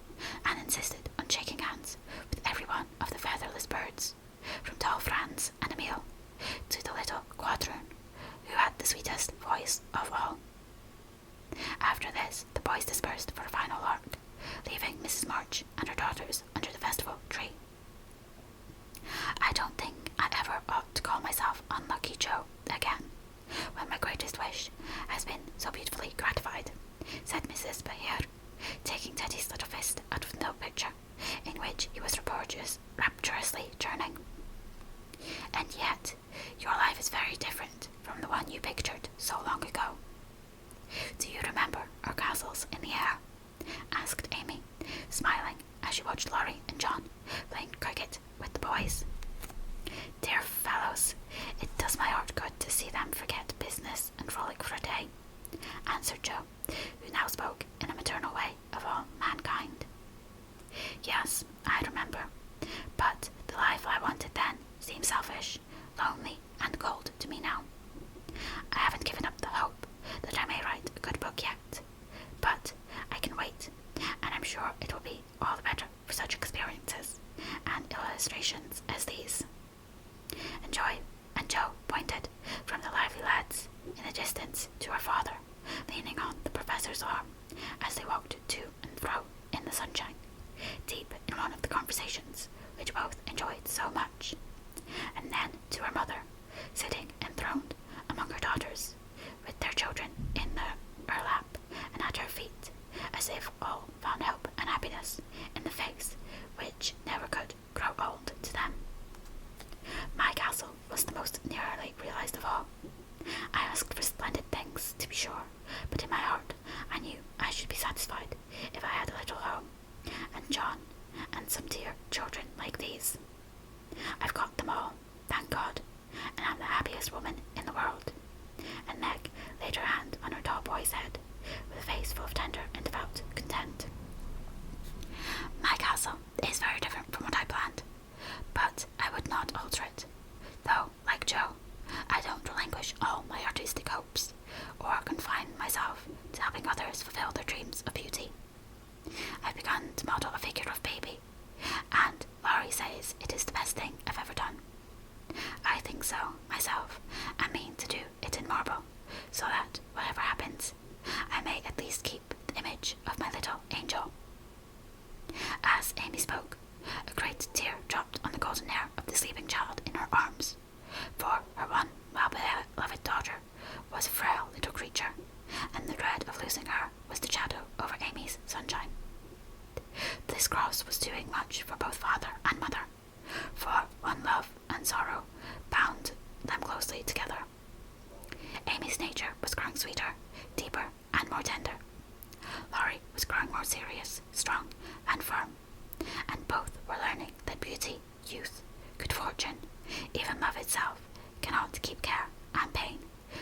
Speaker 1: and insisted on shaking hands with every one of the featherless birds, from tall Franz and Emile to the little quadroon, who had the sweetest voice of all. After this, the boys dispersed for a final lark, leaving Mrs. March and her daughters under the festival tree. I don't think I ever ought to call myself Unlucky Joe again, when my greatest wish has been so beautifully gratified, said Mrs. Behere, taking Teddy's little fist out of the note picture, in which he was rapturously churning. And yet, your life is very different from the one you pictured so long ago. Do you remember our castles in the air? Asked Amy, smiling as she watched Laurie and John playing cricket with the boys. Dear fellows, it does my heart good to see them forget business and frolic for a day, answered Joe, who now spoke in a maternal way of all mankind. Yes, I remember, but the life I wanted then seems selfish, lonely, and cold to me now. I haven't given up the hope that I may write a good book yet, but I can wait, and I'm sure it will be all the better for such experiences and illustrations as these. And Joe pointed from the lively lads in the distance to her father, leaning on the professor's arm as they walked to and fro in the sunshine, deep in one of the conversations which both enjoyed so much, and then to her mother, sitting enthroned among her daughters, with their children in her lap and at her feet, as if all found hope and happiness in the face which never could grow old to them. My castle was the most nearly realized of all. I asked for splendid things, to be sure, but in my heart I knew I should be satisfied if I had a little home, and John, and some dear children like these. I've got them all, thank God, and I'm the happiest woman in the world. And Meg laid her hand on her tall boy's head, with a face full of tender and devout content. My castle is very different from what I planned, but I would not alter it, though, like Joe, I don't relinquish all my artistic hopes, or confine myself to helping others fulfill their dreams of beauty. I've begun to model a figure of baby, and Laurie says it is the best thing I've ever done. I think so, myself, and mean to do it in marble, so that, whatever happens, I may at least keep the image of my little angel. As Amy spoke, a great tear dropped on the golden hair of the sleeping child in her arms, for her one well-beloved daughter was a frail little creature, and the dread of losing her was the shadow over Amy's sunshine. This cross was doing much for both father and mother, for one love and sorrow bound them closely together. Amy's nature was growing sweeter, deeper, and more tender. Laurie was growing more serious, strong, and firm, and both were learning that beauty, youth, good fortune, even love itself, cannot keep care and pain,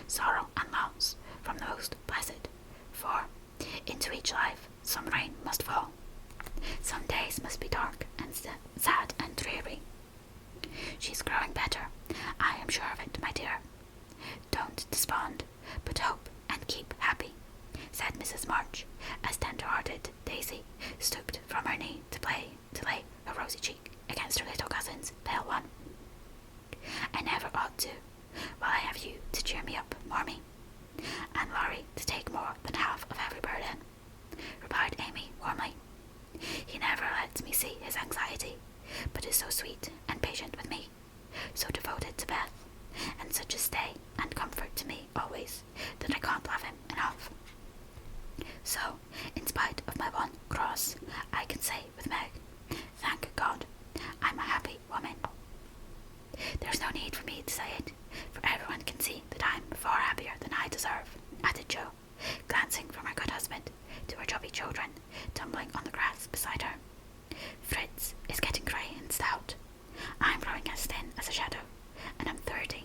Speaker 1: sorrow and loss from the most blessed, for into each life some rain must fall. Some days must be dark and sad and dreary. She's growing better, I am sure of it, my dear. Don't despond, but hope and keep happy, said Mrs. March, as tender-hearted Daisy stooped from her knee to lay her rosy cheek against her little cousin's pale one. I never ought to, while I have you to cheer me up, Marmee, and Laurie to take more than half of every burden, replied Amy warmly. He never lets me see his anxiety, but is so sweet and patient with me, so devoted to Beth, and such a stay and comfort to me always, that I can't love him enough. So, in spite of my one cross, I can say with Meg, thank God, I'm a happy woman. There's no need for me to say it, for everyone can see that I'm far happier than I deserve, added Jo, glancing from her good husband to her chubby children tumbling on the grass beside her. Fritz is getting grey and stout. I'm growing as thin as a shadow, and I'm 30.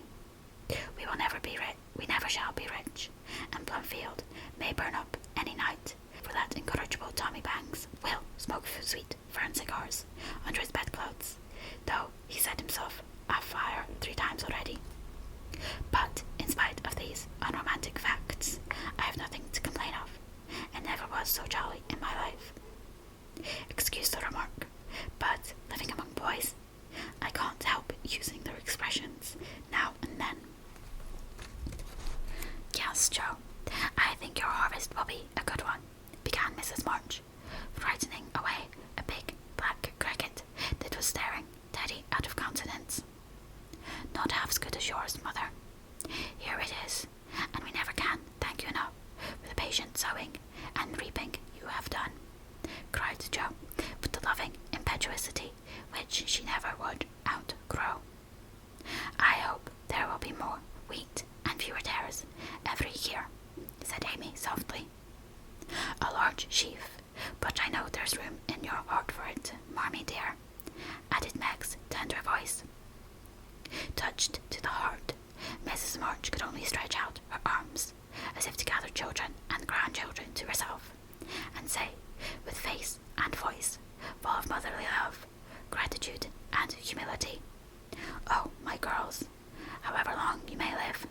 Speaker 1: We never shall be rich, and Plumfield may burn up any night, for that incorrigible Tommy Bangs will smoke sweet fern cigars under his bedclothes, though he set himself afire 3 times already. But in spite of these unromantic facts, I have nothing to complain of, and never was so jolly in my life. Excuse the remark, but living among boys, I can't help using their expressions now and then. Yes, Jo, I think your harvest will be a good one, began Mrs. March, frightening away a big black cricket that was staring Teddy out of countenance. Not half as good as yours, Mother. Here it is, and we never can thank you enough for the patient sowing and reaping you have done, cried Jo, with the loving impetuosity which she never would outgrow. I hope there will be more wheat and fewer tares every year, said Amy softly. A large sheaf, but I know there's room in your heart for it, Marmee dear, added Meg's tender voice. Touched to the heart, Mrs. March could only stretch out her arms, as if to gather children and grandchildren to herself, and say, with face and voice full of motherly love, gratitude, and humility, "Oh, my girls, however long you may live,